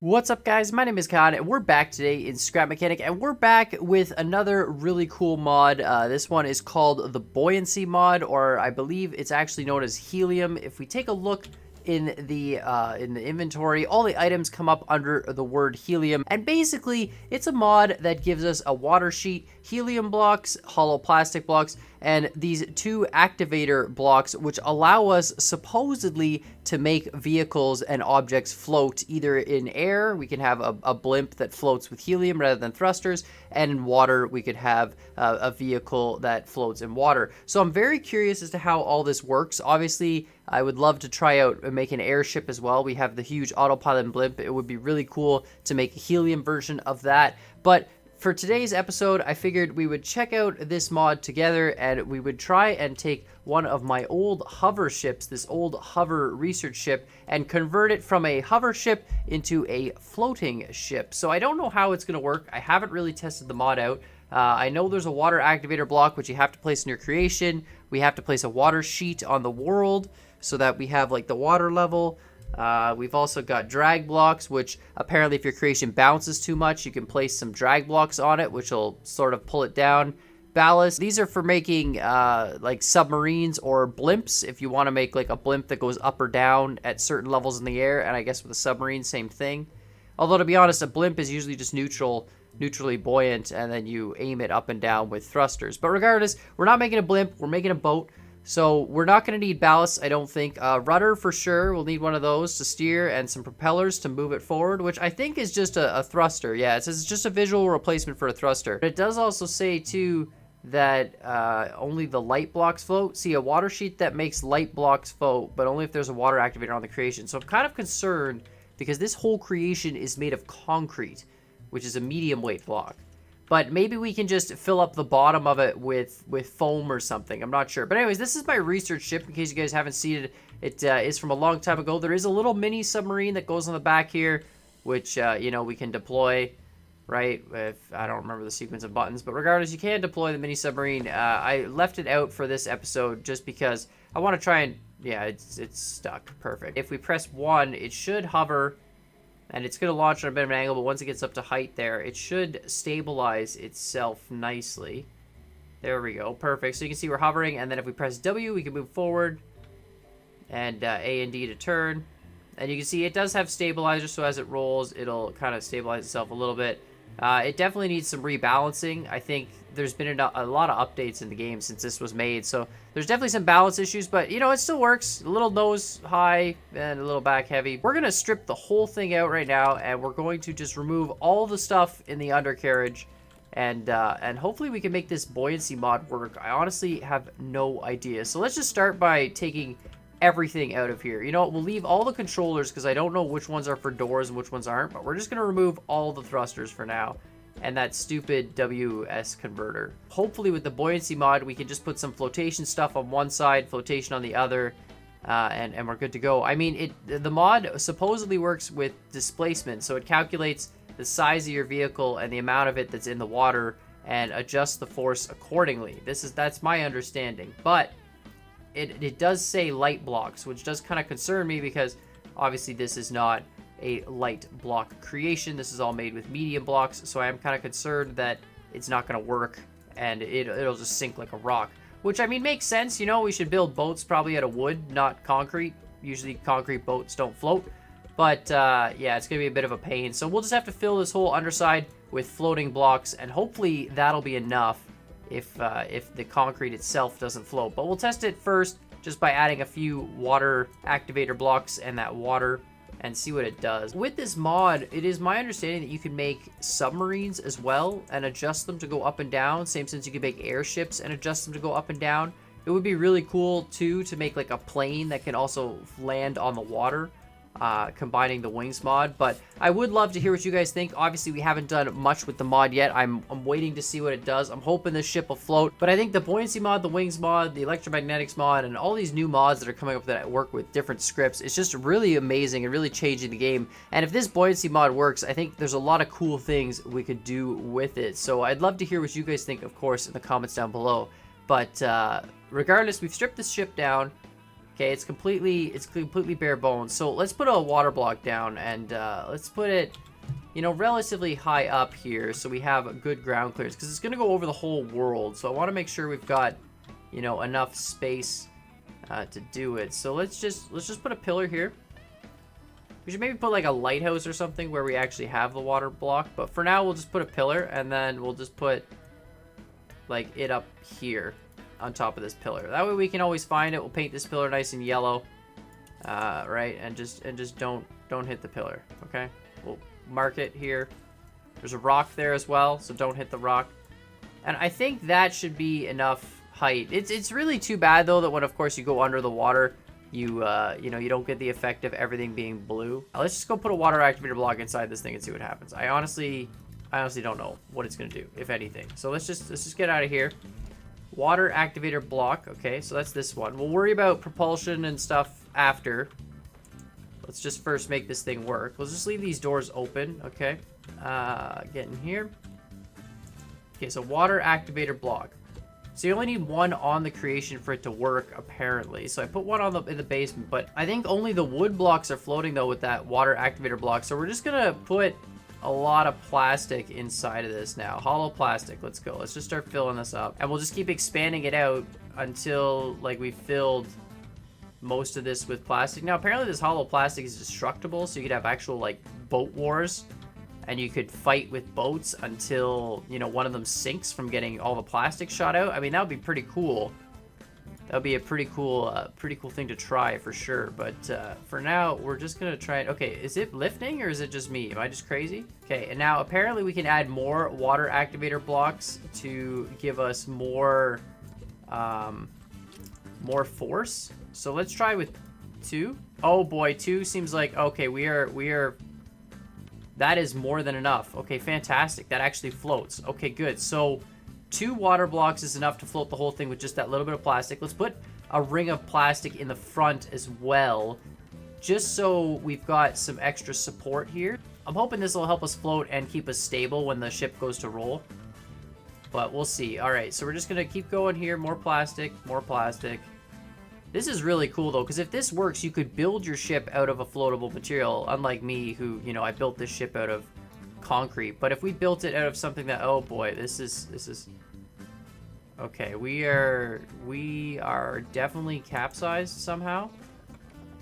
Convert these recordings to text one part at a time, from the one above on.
What's up, guys? My name is Khan, and we're back today in Scrap Mechanic, and we're back with another really cool mod. This one is called the Buoyancy Mod, or I believe it's actually known as helium. If we take a look in the inventory, all the items come up under the word helium, and basically it's a mod that gives us a water sheet, helium blocks, hollow plastic blocks, and these two activator blocks, which allow us supposedly to make vehicles and objects float either in air. We can have a blimp that floats with helium rather than thrusters, and in water we could have a vehicle that floats in water. So I'm very curious as to how all this works. Obviously, I would love to try out and make an airship as well. We have the huge autopilot blimp. It would be really cool to make a helium version of that. But for today's episode, I figured we would check out this mod together, and we would try and take one of my old hover ships, this old hover research ship, and convert it from a hover ship into a floating ship. So I don't know how it's going to work. I haven't really tested the mod out. I know there's a water activator block, which you have to place in your creation. We have to place a water sheet on the world so that we have like the water level. We've also got drag blocks, which apparently if your creation bounces too much, you can place some drag blocks on it, which will sort of pull it down. Ballast. These are for making like submarines or blimps, if you want to make like a blimp that goes up or down at certain levels in the air. And I guess with a submarine, same thing. Although to be honest, a blimp is usually just neutrally buoyant, and then you aim it up and down with thrusters. But regardless, we're not making a blimp, we're making a boat. So we're not going to need ballast, I don't think. Rudder for sure, we'll need one of those to steer, and some propellers to move it forward, which I think is just a thruster. Yeah, it says it's just a visual replacement for a thruster. But it does also say, too, that only the light blocks float. See, a water sheet that makes light blocks float, but only if there's a water activator on the creation. So I'm kind of concerned because this whole creation is made of concrete, which is a medium weight block. But maybe we can just fill up the bottom of it with foam or something. I'm not sure. But anyways, this is my research ship, in case you guys haven't seen it. It is from a long time ago. There is a little mini submarine that goes on the back here, which, you know, we can deploy, right? If I don't remember the sequence of buttons. But regardless, you can deploy the mini submarine. I left it out for this episode just because I want to try and... Yeah, it's stuck. Perfect. If we press 1, it should hover... And it's going to launch on a bit of an angle, but once it gets up to height there, it should stabilize itself nicely. There we go. Perfect. So you can see we're hovering, and then if we press W, we can move forward. And A and D to turn. And you can see it does have stabilizer, so as it rolls, it'll kind of stabilize itself a little bit. It definitely needs some rebalancing. I think there's been a lot of updates in the game since this was made, so there's definitely some balance issues, but you know, it still works. A little nose high and a little back heavy. We're gonna strip the whole thing out right now, and we're going to just remove all the stuff in the undercarriage, and hopefully we can make this buoyancy mod work. I honestly have no idea. So let's just start by taking everything out of here. You know, we'll leave all the controllers because I don't know which ones are for doors and which ones aren't, but we're just going to remove all the thrusters for now, and that stupid WS converter. Hopefully with the buoyancy mod we can just put some flotation stuff on one side, flotation on the other, and we're good to go. I mean, the mod supposedly works with displacement, so it calculates the size of your vehicle and the amount of it that's in the water and adjusts the force accordingly. That's my understanding, but it does say light blocks, which does kind of concern me because obviously this is not a light block creation. This is all made with medium blocks, so I am kind of concerned that it's not going to work and it'll just sink like a rock, which I mean makes sense. You know, we should build boats probably out of wood, not concrete. Usually concrete boats don't float, but yeah, it's going to be a bit of a pain. So we'll just have to fill this whole underside with floating blocks, and hopefully that'll be enough if the concrete itself doesn't float. But we'll test it first just by adding a few water activator blocks and that water and see what it does. With this mod, it is my understanding that you can make submarines as well and adjust them to go up and down. Same sense you can make airships and adjust them to go up and down. It would be really cool too to make like a plane that can also land on the water, combining the wings mod. But I would love to hear what you guys think. Obviously we haven't done much with the mod yet. I'm waiting to see what it does. I'm hoping this ship will float, but I think the buoyancy mod, the wings mod, the electromagnetics mod, and all these new mods that are coming up that work with different scripts, it's just really amazing and really changing the game. And if this buoyancy mod works, I think there's a lot of cool things we could do with it. So I'd love to hear what you guys think, of course, in the comments down below. But regardless, we've stripped this ship down. Okay, it's completely bare bones. So let's put a water block down, and let's put it, you know, relatively high up here, so we have good ground clearance, because it's going to go over the whole world. So I want to make sure we've got, you know, enough space to do it. So let's just put a pillar here. We should maybe put like a lighthouse or something where we actually have the water block. But for now, we'll just put a pillar, and then we'll just put like it up here on top of this pillar. That way we can always find it. We'll paint this pillar nice and yellow, right? And just don't hit the pillar. Okay, we'll mark it here. There's a rock there as well, so don't hit the rock. And I think that should be enough height. It's really too bad though that when of course you go under the water, you know, you don't get the effect of everything being blue. Let's just go put a water activator block inside this thing and see what happens. I honestly don't know what it's gonna do, if anything. So let's just get out of here. Water activator block. Okay, so that's this one. We'll worry about propulsion and stuff after. Let's just first make this thing work. Let's just leave these doors open. Okay, get in here. Okay, so water activator block. So you only need one on the creation for it to work, apparently. So I put one on in the basement, but I think only the wood blocks are floating though with that water activator block. So we're just gonna put a lot of plastic inside of this now. Hollow plastic. Let's go. Let's just start filling this up, and we'll just keep expanding it out until like we filled most of this with plastic. Now apparently this hollow plastic is destructible, so you could have actual like boat wars, and you could fight with boats until, you know, one of them sinks from getting all the plastic shot out. I mean, that would be pretty cool. That would be a pretty cool thing to try for sure. But for now, we're just gonna try it. Okay, is it lifting or is it just me? Am I just crazy? Okay, and now apparently we can add more water activator blocks to give us more force. So let's try with 2. Oh boy, 2 seems like okay. We are. That is more than enough. Okay, fantastic. That actually floats. Okay, good. So 2 water blocks is enough to float the whole thing with just that little bit of plastic. Let's put a ring of plastic in the front as well, just so we've got some extra support here. I'm hoping this will help us float and keep us stable when the ship goes to roll, but we'll see. All right, so we're just gonna keep going here. More plastic, more plastic. This is really cool though, because if this works, you could build your ship out of a floatable material, unlike me, who, you know, I built this ship out of concrete. But if we built it out of something that, oh boy, this is okay. We are definitely capsized somehow.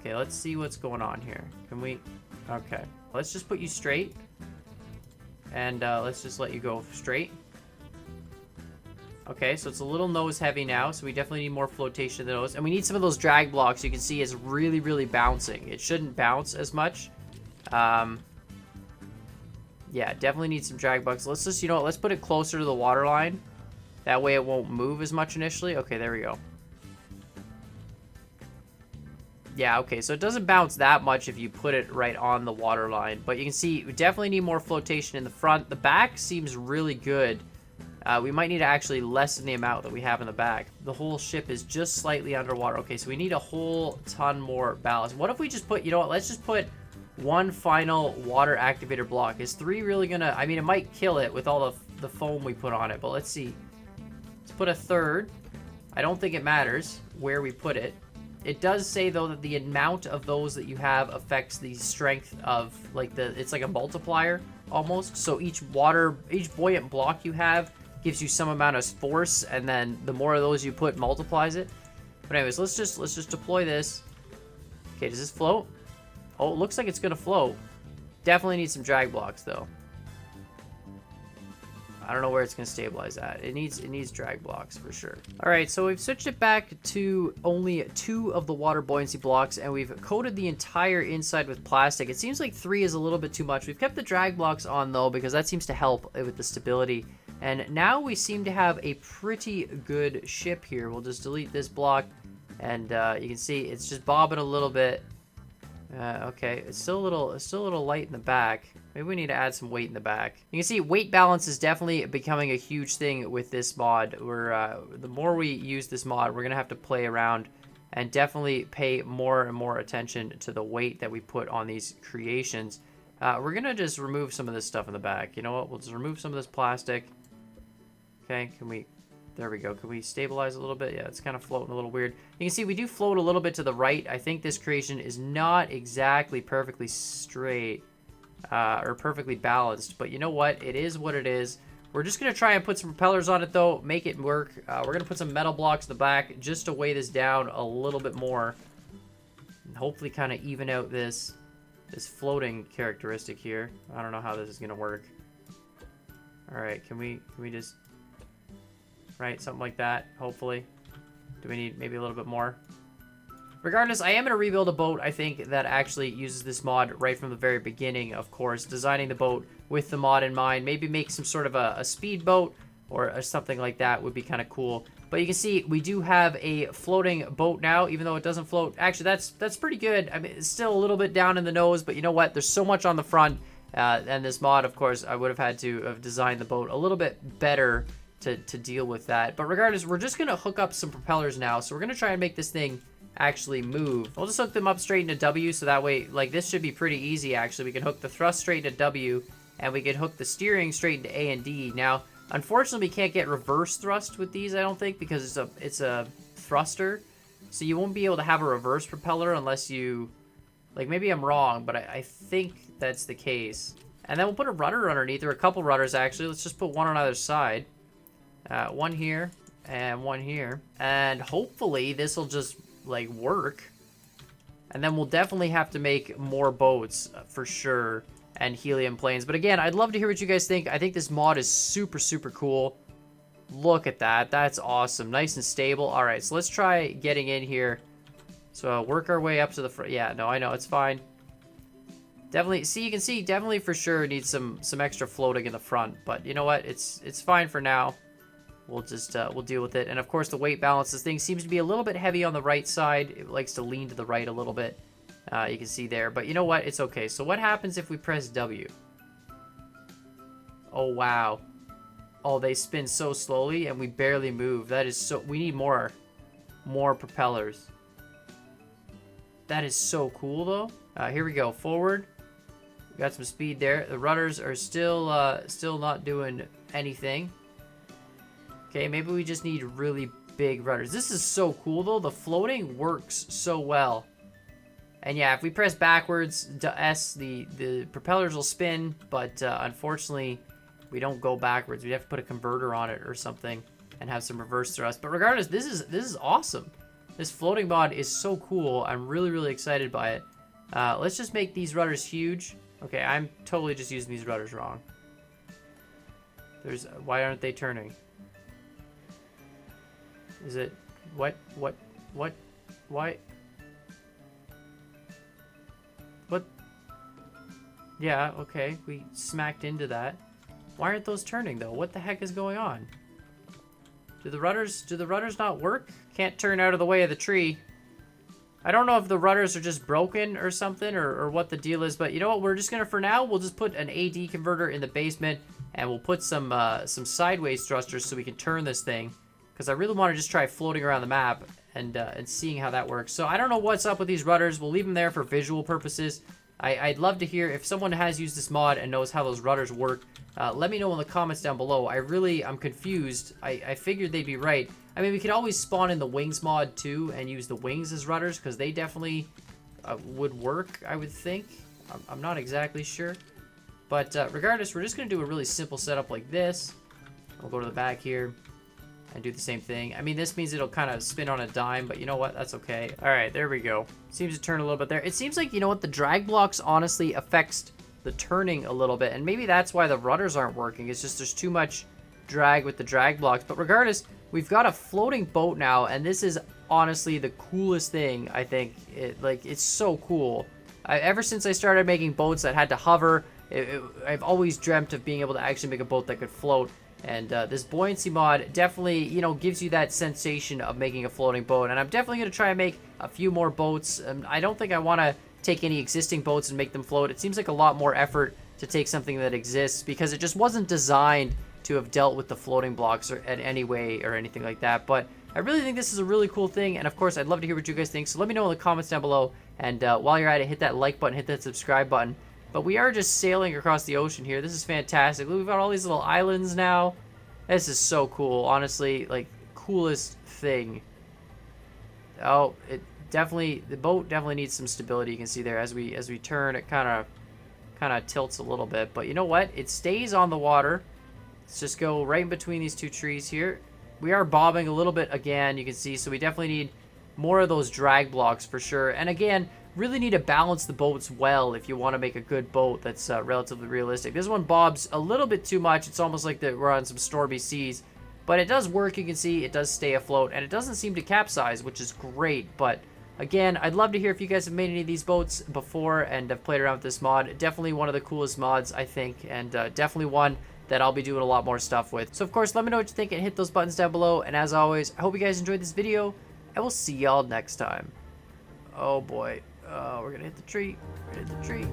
Okay, let's see what's going on here. Can we? Okay, let's just put you straight, and let's just let you go straight. Okay, so it's a little nose heavy now, so we definitely need more flotation in the nose. And we need some of those drag blocks. You can see it's really, really bouncing. It shouldn't bounce as much. Yeah, definitely need some drag blocks. Let's just, you know what, let's put it closer to the water line. That way it won't move as much initially. Okay, there we go. Yeah, okay, so it doesn't bounce that much if you put it right on the water line. But you can see we definitely need more flotation in the front. The back seems really good. We might need to actually lessen the amount that we have in the back. The whole ship is just slightly underwater. Okay, so we need a whole ton more ballast. What if we just put, you know what, let's just put one final water activator block. Is 3 really gonna, I mean, it might kill it with all the foam we put on it, but let's see. Let's put a 3rd. I don't think it matters where we put it. It does say though that the amount of those that you have affects the strength of, like, it's like a multiplier almost. So each buoyant block you have gives you some amount of force, and then the more of those you put multiplies it. But anyways, let's just deploy this. Okay, does this float? Oh, it looks like it's gonna float. Definitely need some drag blocks though. I don't know where it's gonna stabilize at. It needs drag blocks for sure. All right, so we've switched it back to only 2 of the water buoyancy blocks, and we've coated the entire inside with plastic. It seems like 3 is a little bit too much. We've kept the drag blocks on though, because that seems to help with the stability. And now we seem to have a pretty good ship here. We'll just delete this block, and you can see it's just bobbing a little bit. Okay, it's still a little light in the back. Maybe we need to add some weight in the back. You can see weight balance is definitely becoming a huge thing with this mod. The more we use this mod, we're gonna have to play around and definitely pay more and more attention to the weight that we put on these creations. We're gonna just remove some of this stuff in the back. You know what? We'll just remove some of this plastic. Okay, can we There we go. Can we stabilize a little bit? Yeah, it's kind of floating a little weird. You can see we do float a little bit to the right. I think this creation is not exactly perfectly straight or perfectly balanced. But you know what? It is what it is. We're just going to try and put some propellers on it, though. Make it work. We're going to put some metal blocks in the back just to weigh this down a little bit more. And hopefully kind of even out this floating characteristic here. I don't know how this is going to work. All right, can we just... Right, something like that, hopefully. Do we need maybe a little bit more? Regardless, I am going to rebuild a boat, I think, that actually uses this mod right from the very beginning, of course. Designing the boat with the mod in mind. Maybe make some sort of a speed boat or something like that would be kind of cool. But you can see we do have a floating boat now, even though it doesn't float. Actually, that's pretty good. I mean, it's still a little bit down in the nose, but you know what? There's so much on the front. And this mod, of course, I would have had to have designed the boat a little bit better to deal with that. But regardless, we're just going to hook up some propellers now. So we're going to try and make this thing actually move. We'll just hook them up straight into W, so that way, like, this should be pretty easy, actually. We can hook the thrust straight into W, and we can hook the steering straight into A and D. Now, unfortunately, we can't get reverse thrust with these, I don't think, because it's a thruster. So you won't be able to have a reverse propeller unless you... Like, maybe I'm wrong, but I think that's the case. And then we'll put a rudder underneath, or a couple rudders, actually. Let's just put one on either side. One here, and one here. And hopefully, this will just, like, work. And then we'll definitely have to make more boats, for sure, and helium planes. But again, I'd love to hear what you guys think. I think this mod is super, super cool. Look at that. That's awesome. Nice and stable. All right, so let's try getting in here. So work our way up to the front. Yeah, no, I know, it's fine. Definitely, see, you can see, definitely for sure needs some extra floating in the front. But you know what? It's fine for now. We'll just, we'll deal with it. And of course, the weight balance, this thing seems to be a little bit heavy on the right side. It likes to lean to the right a little bit. You can see there. But you know what? It's okay. So what happens if we press W? Oh, wow. Oh, they spin so slowly and we barely move. That is so... We need more propellers. That is so cool, though. Here we go. Forward. We got some speed there. The rudders are still not doing anything. Okay, maybe we just need really big rudders. This is so cool, though. The floating works so well. And yeah, if we press backwards, S, the propellers will spin, but unfortunately, we don't go backwards. We have to put a converter on it or something and have some reverse thrust. But regardless, this is awesome. This floating mod is so cool. I'm really, really excited by it. Let's just make these rudders huge. Okay, I'm totally just using these rudders wrong. Why aren't they turning? Is it... What? Why? What? Yeah, okay. We smacked into that. Why aren't those turning, though? What the heck is going on? Do the rudders not work? Can't turn out of the way of the tree. I don't know if the rudders are just broken or something, or what the deal is, but you know what? We're just gonna, for now, we'll just put an AD converter in the basement, and we'll put some sideways thrusters so we can turn this thing, because I really want to just try floating around the map and seeing how that works. So I don't know what's up with these rudders. We'll leave them there for visual purposes. I'd love to hear if someone has used this mod and knows how those rudders work. Let me know in the comments down below. I'm confused. I figured they'd be right. I mean, we could always spawn in the wings mod too and use the wings as rudders, because they definitely would work, I would think. I'm not exactly sure. But regardless, we're just going to do a really simple setup like this. We'll go to the back here and do the same thing. I mean, this means it'll kind of spin on a dime, but you know what? That's okay. All right, there we go. Seems to turn a little bit there. It seems like, you know what? The drag blocks honestly affects the turning a little bit, and maybe that's why the rudders aren't working. It's just there's too much drag with the drag blocks. But regardless, we've got a floating boat now, and this is honestly the coolest thing, I think. It's so cool. Ever since I started making boats that had to hover, I've always dreamt of being able to actually make a boat that could float. And this buoyancy mod definitely, you know, gives you that sensation of making a floating boat. And I'm definitely going to try and make a few more boats. I don't think I want to take any existing boats and make them float. It seems like a lot more effort to take something that exists, because it just wasn't designed to have dealt with the floating blocks in any way or anything like that. But I really think this is a really cool thing. And of course, I'd love to hear what you guys think. So let me know in the comments down below. And while you're at it, hit that like button, hit that subscribe button. But we are just sailing across the ocean here. This is fantastic. We've got all these little islands now. This is so cool, honestly, like, coolest thing. Oh, the boat definitely needs some stability. You can see there as we turn, it kind of tilts a little bit, but you know what? It stays on the water. Let's just go right in between these two trees here. We are bobbing a little bit again, you can see, so we definitely need more of those drag blocks for sure. And again, really need to balance the boats well if you want to make a good boat that's relatively realistic. This one bobs a little bit too much. It's almost like that we're on some stormy seas, but it does work. You can see it does stay afloat, and it doesn't seem to capsize, which is great. But again, I'd love to hear if you guys have made any of these boats before and have played around with this mod. Definitely one of the coolest mods, I think, and definitely one that I'll be doing a lot more stuff with. So of course, let me know what you think and hit those buttons down below. And as always, I hope you guys enjoyed this video, and we'll see y'all next time. Oh boy. We're gonna hit the tree. We're gonna hit the tree.